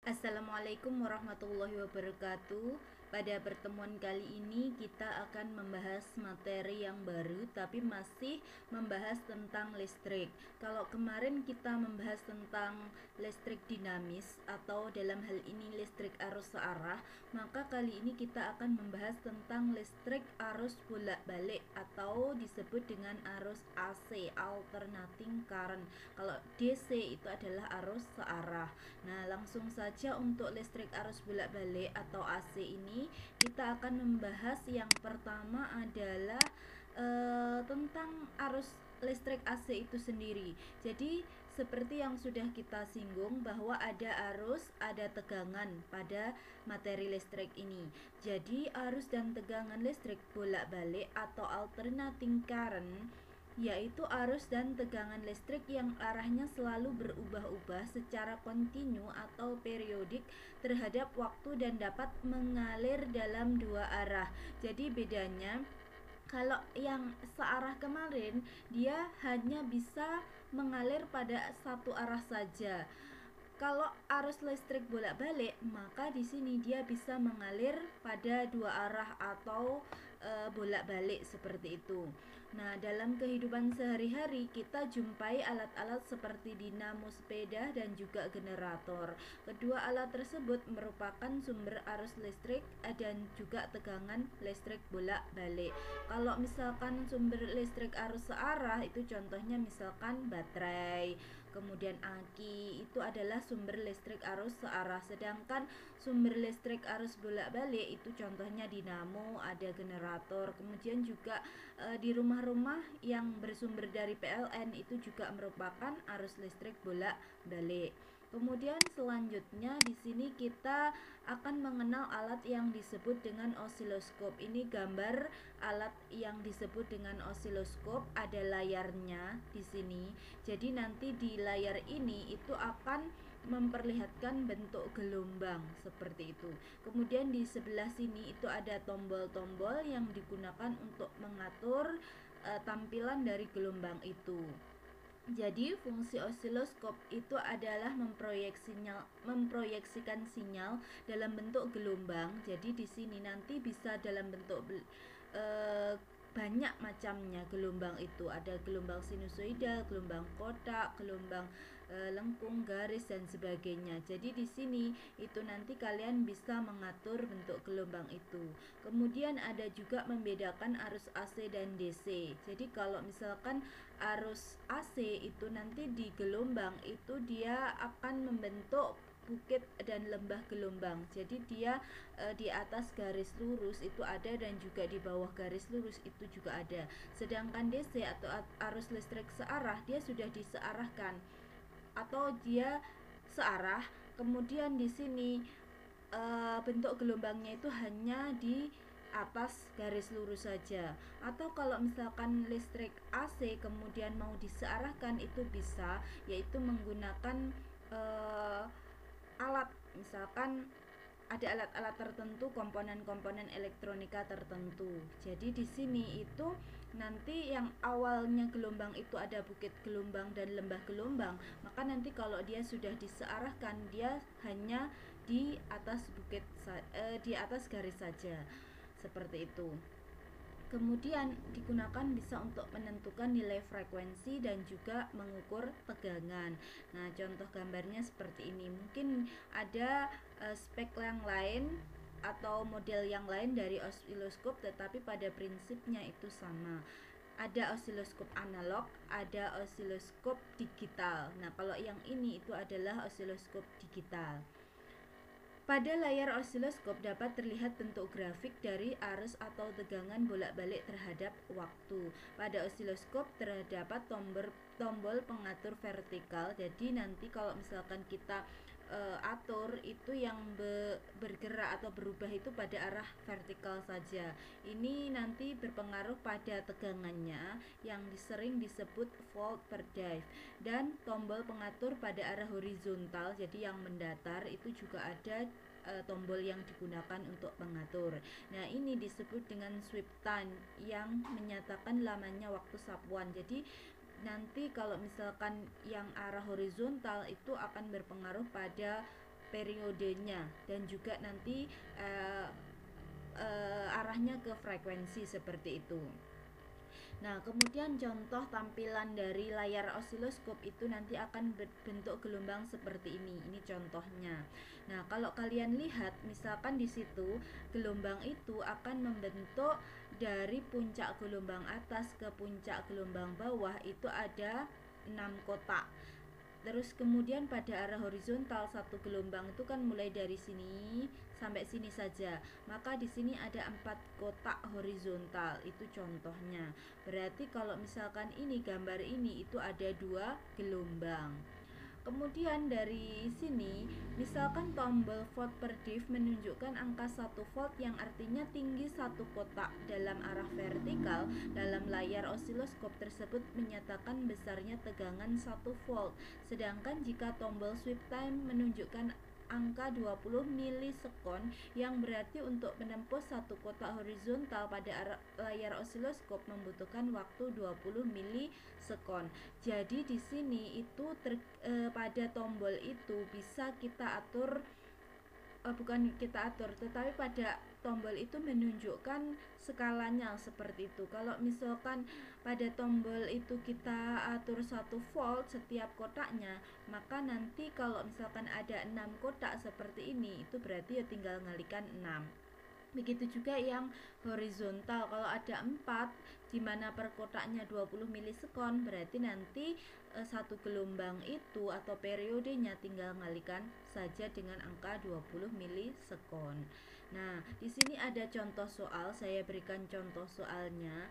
Assalamualaikum warahmatullahi wabarakatuh. Pada pertemuan kali ini kita akan membahas materi yang baru tapi masih membahas tentang listrik. Kalau kemarin kita membahas tentang listrik dinamis atau dalam hal ini listrik arus searah, maka kali ini kita akan membahas tentang listrik arus bolak-balik atau disebut dengan arus AC, alternating current. Kalau DC itu adalah arus searah. Nah, langsung saja untuk listrik arus bolak-balik atau AC ini kita akan membahas yang pertama adalah tentang arus listrik AC itu sendiri. Jadi seperti yang sudah kita singgung bahwa ada arus, ada tegangan pada materi listrik ini. Jadi arus dan tegangan listrik bolak-balik atau alternating current yaitu arus dan tegangan listrik yang arahnya selalu berubah-ubah secara kontinu atau periodik terhadap waktu dan dapat mengalir dalam dua arah. Jadi bedanya, kalau yang searah kemarin dia hanya bisa mengalir pada satu arah saja. Kalau arus listrik bolak-balik, maka di sini dia bisa mengalir pada dua arah atau bolak-balik seperti itu. Nah, dalam kehidupan sehari-hari kita jumpai alat-alat seperti dinamo sepeda dan juga generator. Kedua alat tersebut merupakan sumber arus listrik dan juga tegangan listrik bolak-balik. Kalau misalkan sumber listrik arus searah itu contohnya misalkan baterai, kemudian aki, itu adalah sumber listrik arus searah. Sedangkan sumber listrik arus bolak-balik itu contohnya dinamo, ada generator. Kemudian juga di rumah-rumah yang bersumber dari PLN itu juga merupakan arus listrik bolak-balik. Kemudian selanjutnya di sini kita akan mengenal alat yang disebut dengan osiloskop. Ini gambar alat yang disebut dengan osiloskop, ada layarnya di sini. Jadi nanti di layar ini itu akan memperlihatkan bentuk gelombang seperti itu. Kemudian di sebelah sini itu ada tombol-tombol yang digunakan untuk mengatur tampilan dari gelombang itu. Jadi fungsi osiloskop itu adalah memproyeksikan sinyal dalam bentuk gelombang. Jadi di sini nanti bisa dalam bentuk banyak macamnya gelombang itu. Ada gelombang sinusoidal, gelombang kotak, gelombang lengkung, garis dan sebagainya. Jadi di sini itu nanti kalian bisa mengatur bentuk gelombang itu. Kemudian ada juga membedakan arus AC dan DC. Jadi kalau misalkan arus AC itu nanti di gelombang itu dia akan membentuk bukit dan lembah gelombang. Jadi dia di atas garis lurus itu ada dan juga di bawah garis lurus itu juga ada. Sedangkan DC atau arus listrik searah dia sudah disearahkan atau dia searah. Kemudian di sini bentuk gelombangnya itu hanya di atas garis lurus saja. Atau kalau misalkan listrik AC kemudian mau disearahkan itu bisa, yaitu menggunakan alat, misalkan ada alat-alat tertentu, komponen-komponen elektronika tertentu. Jadi di sini itu nanti yang awalnya gelombang itu ada bukit gelombang dan lembah gelombang, maka nanti kalau dia sudah disearahkan dia hanya di atas di atas garis saja. Seperti itu. Kemudian digunakan bisa untuk menentukan nilai frekuensi dan juga mengukur tegangan. Nah, contoh gambarnya seperti ini. Mungkin ada spek yang lain atau model yang lain dari osiloskop, tetapi pada prinsipnya itu sama. Ada osiloskop analog, ada osiloskop digital. Nah, kalau yang ini itu adalah osiloskop digital. Pada layar osiloskop dapat terlihat bentuk grafik dari arus atau tegangan bolak-balik terhadap waktu. Pada osiloskop terdapat tombol pengatur vertikal. Jadi nanti kalau misalkan kita atur itu yang bergerak atau berubah itu pada arah vertikal saja. Ini nanti berpengaruh pada tegangannya yang sering disebut volt per dive. Dan tombol pengatur pada arah horizontal, jadi yang mendatar itu juga ada tombol yang digunakan untuk mengatur. Nah, ini disebut dengan sweep time yang menyatakan lamanya waktu sapuan. Jadi nanti kalau misalkan yang arah horizontal itu akan berpengaruh pada periodenya dan juga nanti arahnya ke frekuensi seperti itu. Nah, kemudian contoh tampilan dari layar osiloskop itu nanti akan berbentuk gelombang seperti ini. Ini contohnya. Nah, kalau kalian lihat, misalkan di situ gelombang itu akan membentuk dari puncak gelombang atas ke puncak gelombang bawah itu ada 6 kotak. Terus kemudian pada arah horizontal satu gelombang itu kan mulai dari sini sampai sini saja. Maka di sini ada 4 kotak horizontal. Itu contohnya. Berarti kalau misalkan ini gambar ini itu ada 2 gelombang. Kemudian dari sini, misalkan tombol volt per div menunjukkan angka 1 volt yang artinya tinggi satu kotak dalam arah vertikal. Dalam layar osiloskop tersebut menyatakan besarnya tegangan 1 volt. Sedangkan jika tombol sweep time menunjukkan angka 20 milisekon yang berarti untuk menempuh satu kotak horizontal pada layar osiloskop membutuhkan waktu 20 milisekon. Jadi di sini itu pada tombol itu bisa kita atur, bukan kita atur, tetapi pada tombol itu menunjukkan skalanya seperti itu. Kalau misalkan pada tombol itu kita atur 1 volt setiap kotaknya, maka nanti kalau misalkan ada 6 kotak seperti ini, itu berarti ya tinggal ngalikan 6. Begitu juga yang horizontal, kalau ada 4 di mana per kotaknya 20 milisekon, berarti nanti satu gelombang itu atau periodenya tinggal ngalikan saja dengan angka 20 milisekon. Nah, di sini ada contoh soal, saya berikan contoh soalnya.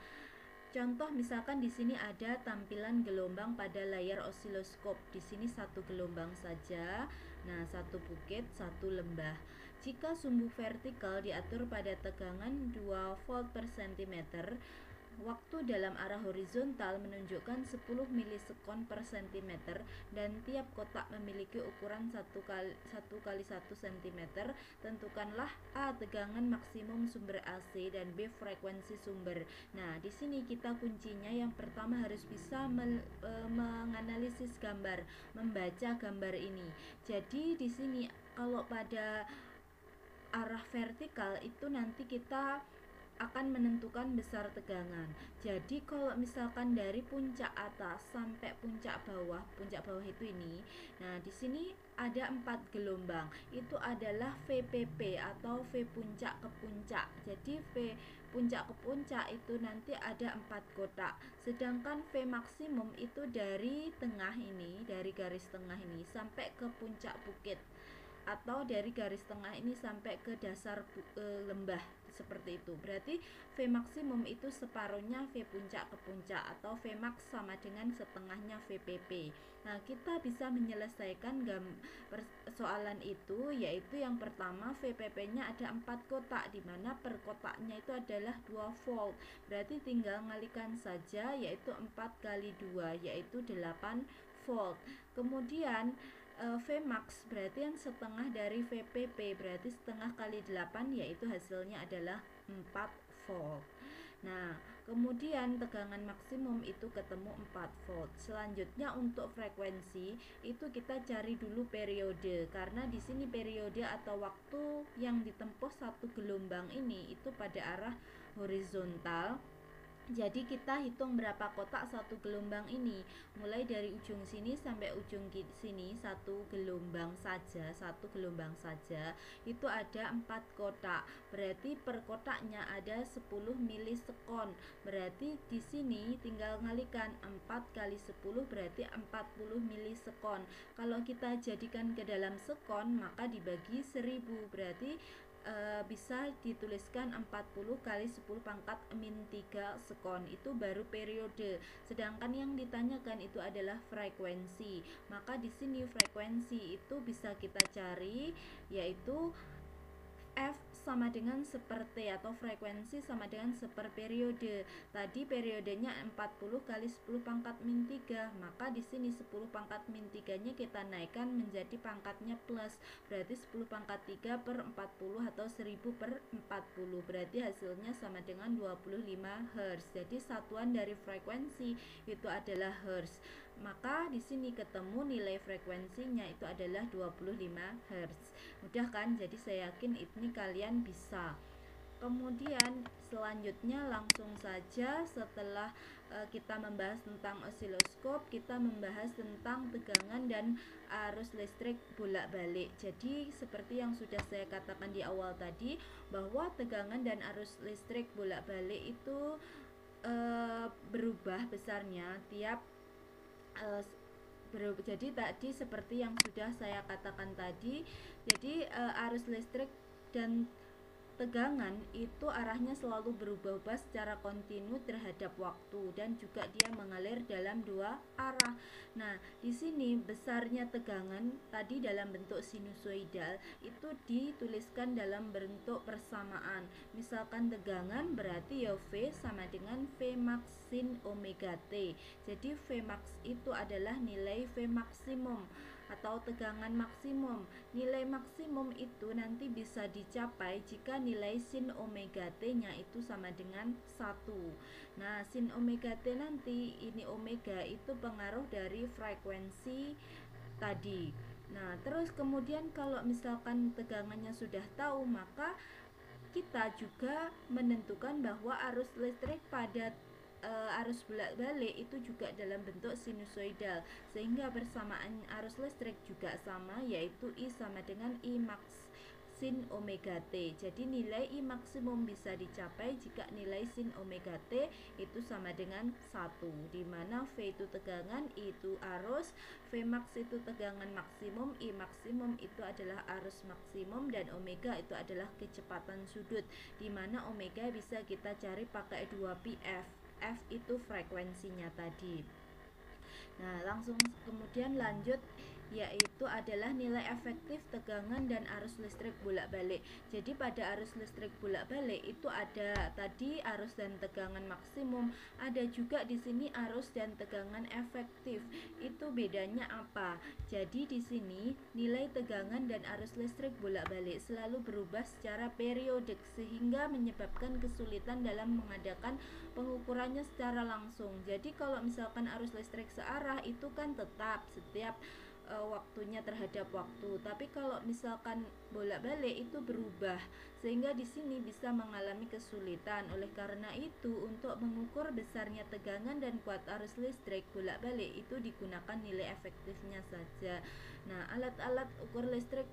Contoh misalkan di sini ada tampilan gelombang pada layar osiloskop. Di sini satu gelombang saja. Nah, satu bukit, satu lembah. Jika sumbu vertikal diatur pada tegangan 2 volt per cm, waktu dalam arah horizontal menunjukkan 10 milisekon per cm dan tiap kotak memiliki ukuran 1 kali 1 cm. Tentukanlah A tegangan maksimum sumber AC dan B frekuensi sumber. Nah, di sini kita kuncinya yang pertama harus bisa menganalisis gambar, membaca gambar ini. Jadi di sini kalau pada arah vertikal itu nanti kita akan menentukan besar tegangan. Jadi kalau misalkan dari puncak atas sampai puncak bawah itu ini. Nah, di sini ada 4 gelombang. Itu adalah VPP atau V puncak ke puncak. Jadi V puncak ke puncak itu nanti ada 4 kotak. Sedangkan V maksimum itu dari tengah ini, dari garis tengah ini sampai ke puncak bukit, atau dari garis tengah ini sampai ke dasar lembah seperti itu. Berarti V maksimum itu separuhnya V puncak ke puncak, atau V max sama dengan setengahnya VPP. Nah, kita bisa menyelesaikan soalan itu, yaitu yang pertama VPP-nya ada 4 kotak, di mana per kotaknya itu adalah 2 volt. Berarti tinggal ngalikan saja, yaitu 4 kali 2 yaitu 8 volt. Kemudian Vmax berarti yang setengah dari VPP, berarti setengah kali 8 yaitu hasilnya adalah 4 volt. Nah, kemudian tegangan maksimum itu ketemu 4 volt. Selanjutnya untuk frekuensi itu kita cari dulu periode, karena di sini periode atau waktu yang ditempuh satu gelombang ini itu pada arah horizontal. Jadi kita hitung berapa kotak satu gelombang ini. Mulai dari ujung sini sampai ujung sini satu gelombang saja itu ada 4 kotak. Berarti per kotaknya ada 10 milisekon. Berarti di sini tinggal ngalikan 4 kali 10 berarti 40 milisekon. Kalau kita jadikan ke dalam sekon maka dibagi 1000, berarti bisa dituliskan 40 kali 10 pangkat min 3 sekon, itu baru periode. Sedangkan yang ditanyakan itu adalah frekuensi. Maka di sini frekuensi itu bisa kita cari, yaitu F sama dengan seperti, atau frekuensi sama dengan seperperiode. Tadi periodenya 40 kali 10 pangkat min 3, maka di sini 10 pangkat min 3-nya kita naikkan menjadi pangkatnya plus. Berarti 10 pangkat 3 per 40 atau 1000 per 40. Berarti hasilnya sama dengan 25 Hz. Jadi satuan dari frekuensi itu adalah Hz. Maka di sini ketemu nilai frekuensinya itu adalah 25 Hz. Mudah kan? Jadi saya yakin ini kalian bisa. Kemudian selanjutnya langsung saja setelah kita membahas tentang osiloskop, kita membahas tentang tegangan dan arus listrik bolak-balik. Jadi seperti yang sudah saya katakan di awal tadi, bahwa tegangan dan arus listrik bolak-balik itu berubah besarnya tiap jadi tadi seperti yang sudah saya katakan tadi, jadi arus listrik dan tegangan itu arahnya selalu berubah-ubah secara kontinu terhadap waktu dan juga dia mengalir dalam dua arah. Nah, di sini besarnya tegangan tadi dalam bentuk sinusoidal itu dituliskan dalam bentuk persamaan. Misalkan tegangan berarti ya V sama dengan V max sin omega T. Jadi V max itu adalah nilai V maksimum atau tegangan maksimum. Nilai maksimum itu nanti bisa dicapai jika nilai sin omega T-nya itu sama dengan 1. Nah, sin omega T nanti, ini omega itu pengaruh dari frekuensi tadi. Nah, terus kemudian kalau misalkan tegangannya sudah tahu, maka kita juga menentukan bahwa arus listrik pada arus bolak-balik itu juga dalam bentuk sinusoidal, sehingga persamaan arus listrik juga sama, yaitu I sama dengan I max sin omega T. Jadi nilai I maksimum bisa dicapai jika nilai sin omega T itu sama dengan 1, di mana V itu tegangan, I itu arus, V max itu tegangan maksimum, I maksimum itu adalah arus maksimum, dan omega itu adalah kecepatan sudut, di mana omega bisa kita cari pakai 2πf. F itu frekuensinya tadi. Nah, langsung kemudian lanjut, yaitu adalah nilai efektif tegangan dan arus listrik bolak-balik. Jadi pada arus listrik bolak-balik itu ada tadi arus dan tegangan maksimum, ada juga di sini arus dan tegangan efektif. Itu bedanya apa? Jadi di sini nilai tegangan dan arus listrik bolak-balik selalu berubah secara periodik, sehingga menyebabkan kesulitan dalam mengadakan pengukurannya secara langsung. Jadi kalau misalkan arus listrik searah itu kan tetap setiap waktunya terhadap waktu, tapi kalau misalkan bolak-balik itu berubah, sehingga di sini bisa mengalami kesulitan. Oleh karena itu, untuk mengukur besarnya tegangan dan kuat arus listrik bolak-balik itu digunakan nilai efektifnya saja. Nah, alat-alat ukur listrik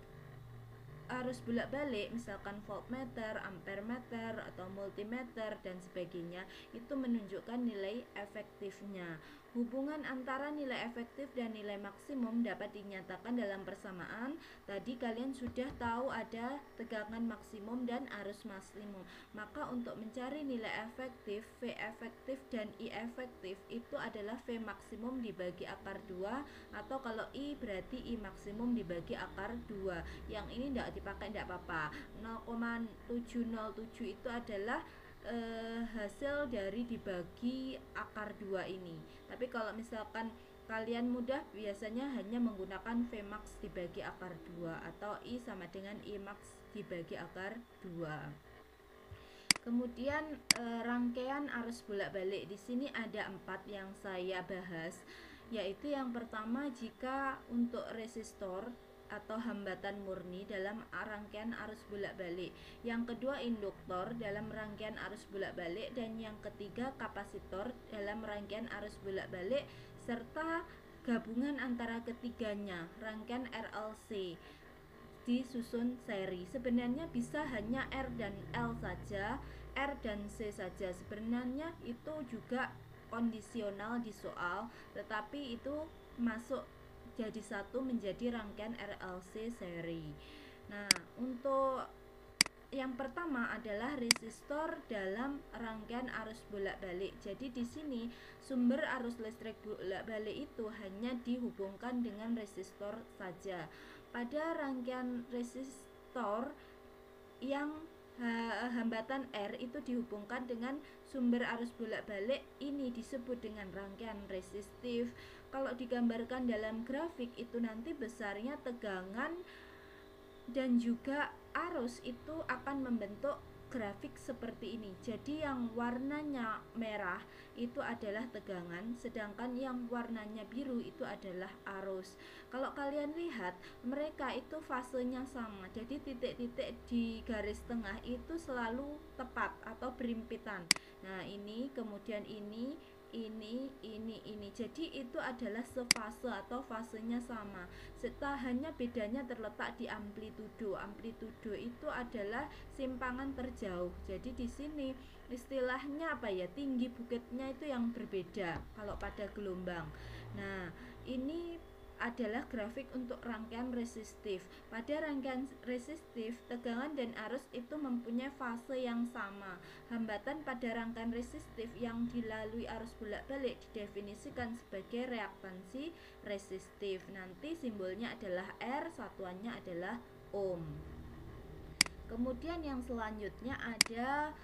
arus bolak-balik misalkan voltmeter, ampermeter, atau multimeter dan sebagainya itu menunjukkan nilai efektifnya. Hubungan antara nilai efektif dan nilai maksimum dapat dinyatakan dalam persamaan. Tadi kalian sudah tahu ada tegangan maksimum dan arus maksimum. Maka untuk mencari nilai efektif, V efektif dan I efektif itu adalah V maksimum dibagi akar 2, atau kalau I berarti I maksimum dibagi akar 2. Yang ini tidak dipakai, tidak apa-apa. 0,707 itu adalah hasil dari dibagi akar 2 ini. Tapi kalau misalkan kalian mudah, biasanya hanya menggunakan V max dibagi akar 2 atau I sama dengan I max dibagi akar 2. Kemudian rangkaian arus bolak-balik di sini ada 4 yang saya bahas, yaitu yang pertama jika untuk resistor atau hambatan murni dalam rangkaian arus bolak-balik, yang kedua induktor dalam rangkaian arus bolak-balik, dan yang ketiga kapasitor dalam rangkaian arus bolak-balik, serta gabungan antara ketiganya rangkaian RLC disusun seri. Sebenarnya bisa hanya R dan L saja, R dan C saja. Sebenarnya itu juga kondisional di soal, tetapi itu masuk jadi satu menjadi rangkaian RLC seri. Nah, untuk yang pertama adalah resistor dalam rangkaian arus bolak-balik. Jadi di sini sumber arus listrik bolak-balik itu hanya dihubungkan dengan resistor saja. Pada rangkaian resistor yang hambatan R itu dihubungkan dengan sumber arus bolak-balik, ini disebut dengan rangkaian resistif. Kalau digambarkan dalam grafik itu nanti besarnya tegangan dan juga arus itu akan membentuk grafik seperti ini. Jadi yang warnanya merah itu adalah tegangan, sedangkan yang warnanya biru itu adalah arus. Kalau kalian lihat, mereka itu fasenya sama. Jadi titik-titik di garis tengah itu selalu tepat atau berimpitan. Nah, ini kemudian ini. Jadi itu adalah sefase atau fasenya sama. Hanya bedanya terletak di amplitudo. Amplitudo itu adalah simpangan terjauh. Jadi di sini istilahnya apa ya? Tinggi bukitnya itu yang berbeda kalau pada gelombang. Nah, ini adalah grafik untuk rangkaian resistif. Pada rangkaian resistif, tegangan dan arus itu mempunyai fase yang sama. Hambatan pada rangkaian resistif yang dilalui arus bolak-balik didefinisikan sebagai reaktansi resistif. Nanti simbolnya adalah R, satuannya adalah ohm. Kemudian yang selanjutnya ada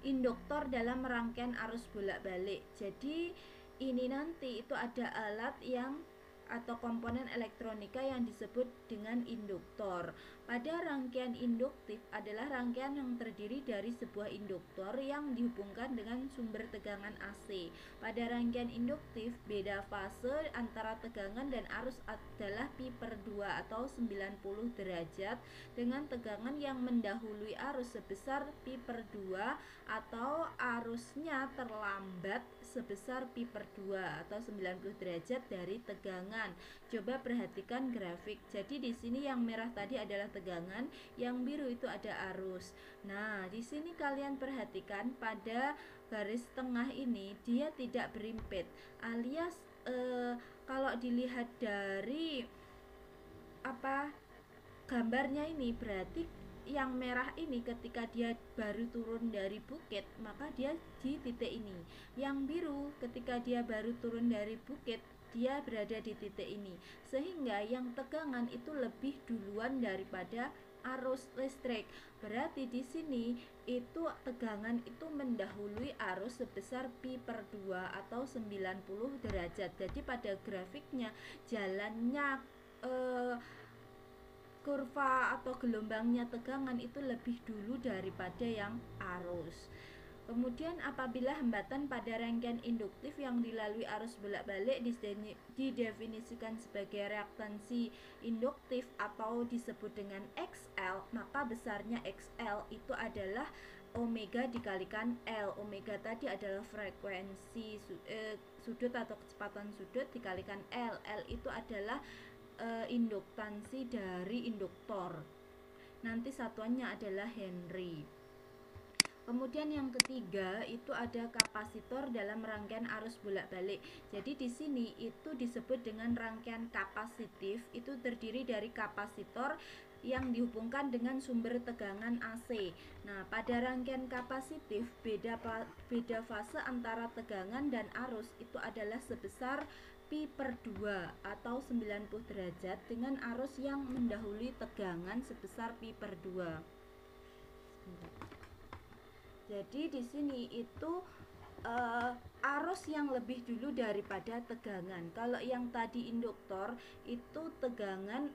induktor dalam rangkaian arus bolak-balik. Jadi ini nanti itu ada alat yang atau komponen elektronika yang disebut dengan induktor. Pada rangkaian induktif adalah rangkaian yang terdiri dari sebuah induktor yang dihubungkan dengan sumber tegangan AC. Pada rangkaian induktif, beda fase antara tegangan dan arus adalah pi/2 atau 90 derajat dengan tegangan yang mendahului arus sebesar pi/2 atau arusnya terlambat sebesar pi/2 atau 90 derajat dari tegangan. Coba perhatikan grafik. Jadi di sini yang merah tadi adalah tegangan, yang biru itu ada arus. Nah, di sini kalian perhatikan pada garis tengah ini dia tidak berimpit, alias kalau dilihat dari gambarnya ini berarti yang merah ini ketika dia baru turun dari bukit maka dia di titik ini. Yang biru ketika dia baru turun dari bukit dia berada di titik ini, sehingga yang tegangan itu lebih duluan daripada arus listrik. Berarti di sini itu tegangan itu mendahului arus sebesar pi/2 atau 90 derajat. Jadi pada grafiknya jalannya kurva atau gelombangnya tegangan itu lebih dulu daripada yang arus. Kemudian apabila hambatan pada rangkaian induktif yang dilalui arus bolak-balik didefinisikan sebagai reaktansi induktif atau disebut dengan XL, maka besarnya XL itu adalah omega dikalikan L. Omega tadi adalah frekuensi sudut atau kecepatan sudut dikalikan L. L itu adalah induktansi dari induktor. Nanti satuannya adalah Henry. Kemudian yang ketiga itu ada kapasitor dalam rangkaian arus bolak-balik. Jadi di sini itu disebut dengan rangkaian kapasitif, itu terdiri dari kapasitor yang dihubungkan dengan sumber tegangan AC. Nah, pada rangkaian kapasitif beda fase antara tegangan dan arus itu adalah sebesar pi/2 atau 90 derajat dengan arus yang mendahului tegangan sebesar pi/2. Jadi di sini itu arus yang lebih dulu daripada tegangan. Kalau yang tadi induktor itu tegangan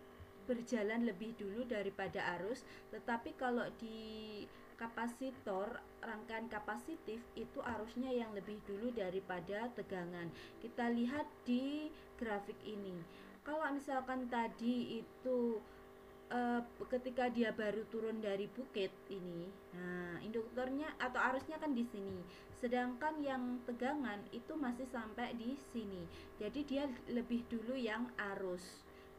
berjalan lebih dulu daripada arus, tetapi kalau di kapasitor rangkaian kapasitif itu arusnya yang lebih dulu daripada tegangan. Kita lihat di grafik ini. Kalau misalkan tadi itu ketika dia baru turun dari bukit ini, nah induktornya atau arusnya kan di sini, sedangkan yang tegangan itu masih sampai di sini. Jadi dia lebih dulu yang arus.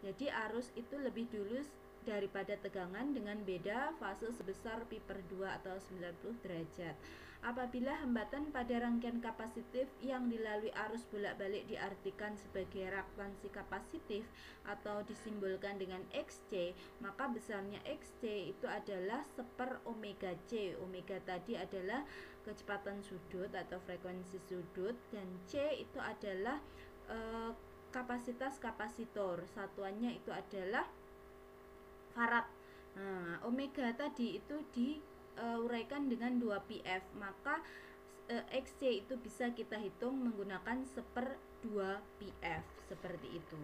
Jadi arus itu lebih dulu daripada tegangan dengan beda fase sebesar pi/2 atau 90 derajat. Apabila hambatan pada rangkaian kapasitif yang dilalui arus bolak-balik diartikan sebagai reaktansi kapasitif atau disimbolkan dengan Xc, maka besarnya Xc itu adalah 1/omega C. Omega tadi adalah kecepatan sudut atau frekuensi sudut, dan C itu adalah kapasitas kapasitor. Satuannya itu adalah farad. Nah, omega tadi itu diuraikan dengan 2πf, maka Xc itu bisa kita hitung menggunakan 1/2πf seperti itu.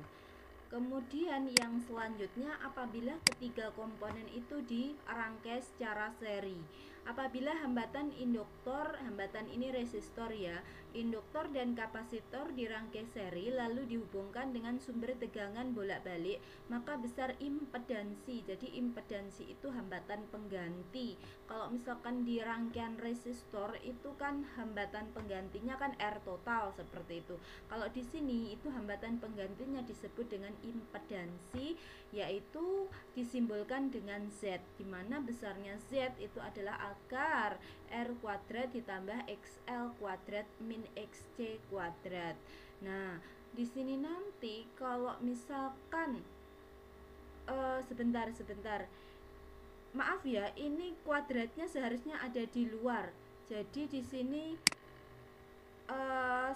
Kemudian yang selanjutnya apabila ketiga komponen itu dirangkai secara seri. Apabila hambatan induktor, hambatan ini resistor ya, induktor dan kapasitor dirangkai seri lalu dihubungkan dengan sumber tegangan bolak-balik, maka besar impedansi. Jadi impedansi itu hambatan pengganti. Kalau misalkan di rangkaian resistor itu kan hambatan penggantinya kan R total seperti itu. Kalau di sini itu hambatan penggantinya disebut dengan impedansi, yaitu disimbolkan dengan Z, di mana besarnya Z itu adalah akar R kuadrat ditambah XL kuadrat min XC kuadrat. Nah, di sini nanti kalau misalkan sebentar. Maaf ya, ini kuadratnya seharusnya ada di luar. Jadi di sini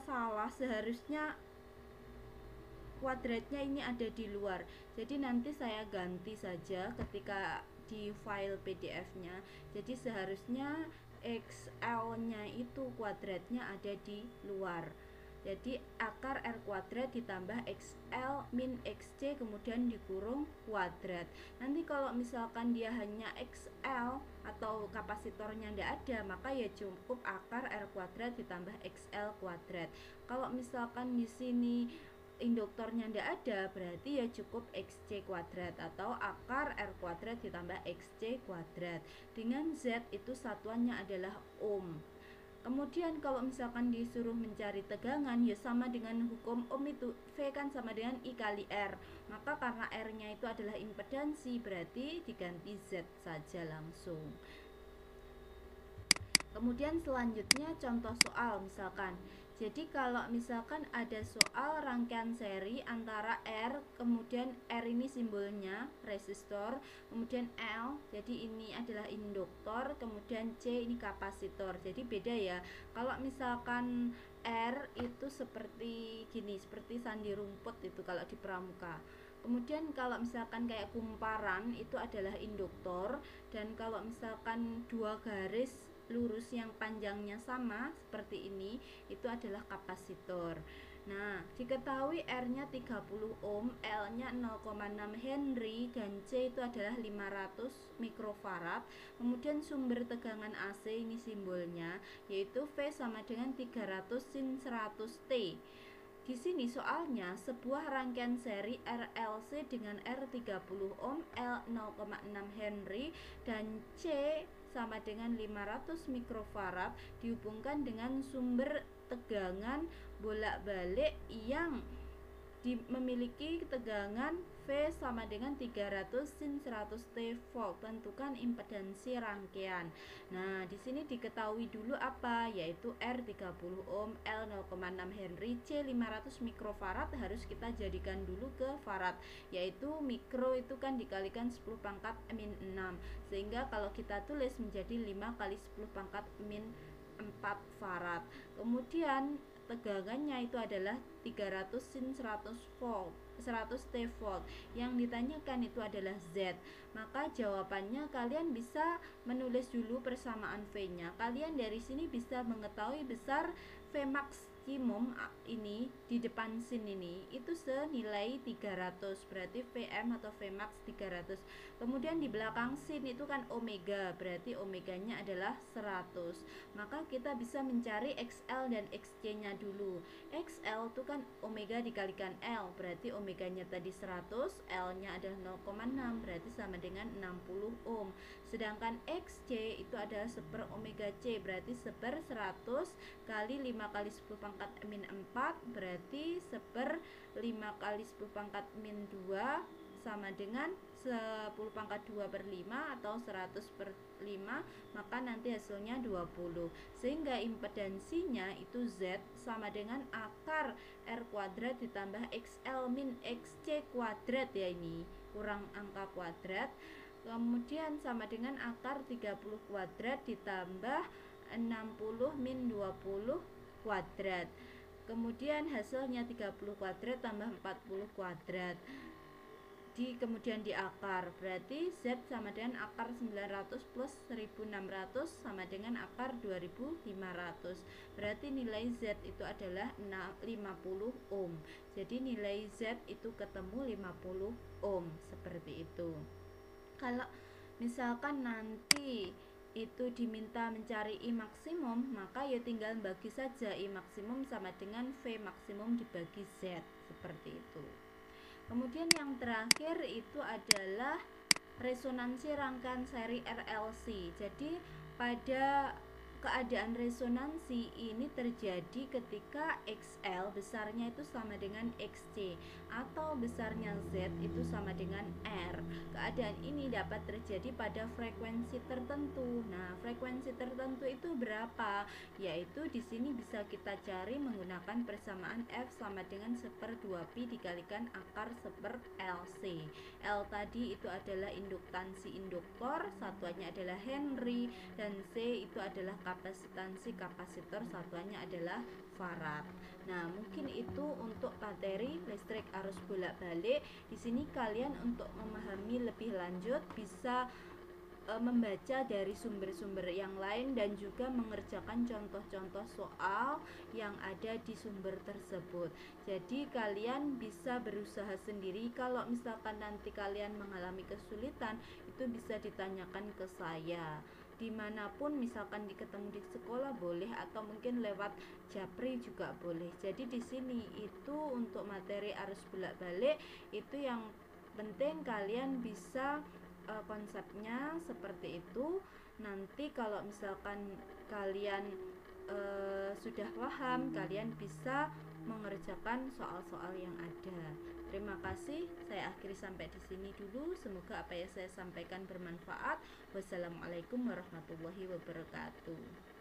salah, seharusnya kuadratnya ini ada di luar. Jadi nanti saya ganti saja ketika di file PDF-nya. Jadi seharusnya XL-nya itu kuadratnya ada di luar. Jadi akar R kuadrat ditambah XL min XC kemudian dikurung kuadrat. Nanti kalau misalkan dia hanya XL atau kapasitornya tidak ada, maka ya cukup akar R kuadrat ditambah XL kuadrat. Kalau misalkan di sini induktornya tidak ada, berarti ya cukup XC kuadrat atau akar R kuadrat ditambah XC kuadrat. Dengan Z itu satuannya adalah ohm. Kemudian kalau misalkan disuruh mencari tegangan, ya sama dengan hukum ohm itu, V kan sama dengan I kali R. Maka karena R nya itu adalah impedansi, berarti diganti Z saja langsung. Kemudian selanjutnya contoh soal misalkan. Jadi kalau misalkan ada soal rangkaian seri antara R, kemudian R ini simbolnya resistor, kemudian L, jadi ini adalah induktor, kemudian C ini kapasitor. Jadi beda ya. Kalau misalkan R itu seperti gini, seperti sandi rumput itu kalau di pramuka. Kemudian kalau misalkan kayak kumparan itu adalah induktor, dan kalau misalkan dua garis lurus yang panjangnya sama seperti ini itu adalah kapasitor. Nah, diketahui R-nya 30 ohm, L-nya 0,6 Henry dan C itu adalah 500 mikrofarad. Kemudian sumber tegangan AC ini simbolnya yaitu V sama dengan 300 sin 100T. Di sini soalnya sebuah rangkaian seri RLC dengan R30 ohm, L 0,6 Henry dan C sama dengan 500 mikrofarad dihubungkan dengan sumber tegangan bolak-balik yang memiliki tegangan V sama dengan 300 sin 100T volt. Tentukan impedansi rangkaian. Nah, di sini diketahui dulu apa? Yaitu R 30 ohm, L 0,6 Henry, C 500 mikrofarad harus kita jadikan dulu ke farad. Yaitu mikro itu kan dikalikan 10 pangkat min 6. Sehingga kalau kita tulis menjadi 5 kali 10 pangkat min 4 farad. Kemudian tegangannya itu adalah 300 sin 100 volt, 100T volt. Yang ditanyakan itu adalah Z. Maka jawabannya kalian bisa menulis dulu persamaan V-nya. Kalian dari sini bisa mengetahui besar V maksimum ini di depan sin ini itu senilai 300. Berarti Vm atau Vmax 300. Kemudian di belakang sin itu kan omega, berarti omeganya adalah 100. Maka kita bisa mencari XL dan XC-nya dulu. XL itu kan omega dikalikan L, berarti omeganya tadi 100, L-nya adalah 0,6, berarti sama dengan 60 ohm. Sedangkan XC itu adalah seper omega C, berarti seper 100 kali 5 kali 10 pangkat min 4, berarti seper 5 kali 10 pangkat min 2 sama dengan 10 pangkat 2 per 5 atau 100 per 5, maka nanti hasilnya 20. Sehingga impedansinya itu Z sama dengan akar R kuadrat ditambah XL min XC kuadrat ya, ini kurang angka kuadrat. Kemudian sama dengan akar 30 kuadrat ditambah 60 min 20 kuadrat. Kemudian hasilnya 30 kuadrat tambah 40 kuadrat. Kemudian di akar, berarti Z sama dengan akar 900 plus 1600 sama dengan akar 2500. Berarti nilai Z itu adalah 50 ohm. Jadi nilai Z itu ketemu 50 ohm seperti itu. Kalau misalkan nanti itu diminta mencari I maksimum, maka ya tinggal bagi saja I maksimum sama dengan V maksimum dibagi Z, seperti itu. Kemudian yang terakhir itu adalah resonansi rangkaian seri RLC. Jadi pada keadaan resonansi ini terjadi ketika XL besarnya itu sama dengan XC atau besarnya Z itu sama dengan R. Keadaan ini dapat terjadi pada frekuensi tertentu. Nah, frekuensi tertentu itu berapa? Yaitu di sini bisa kita cari menggunakan persamaan F sama dengan 1/2pi dikalikan akar 1/LC. L tadi itu adalah induktansi induktor, satuannya adalah Henry, dan C itu adalah kapasitansi kapasitor, satuannya adalah farad. Nah, mungkin itu untuk materi listrik arus bolak-balik. Di sini kalian untuk memahami lebih lanjut bisa membaca dari sumber-sumber yang lain dan juga mengerjakan contoh-contoh soal yang ada di sumber tersebut. Jadi kalian bisa berusaha sendiri. Kalau misalkan nanti kalian mengalami kesulitan, itu bisa ditanyakan ke saya dimanapun, misalkan ketemu di sekolah boleh, atau mungkin lewat japri juga boleh. Jadi di sini itu untuk materi arus bolak-balik itu yang penting kalian bisa konsepnya seperti itu. Nanti kalau misalkan kalian sudah paham, kalian bisa mengerjakan soal-soal yang ada. Terima kasih, saya akhiri sampai di sini dulu. Semoga apa yang saya sampaikan bermanfaat. Wassalamualaikum warahmatullahi wabarakatuh.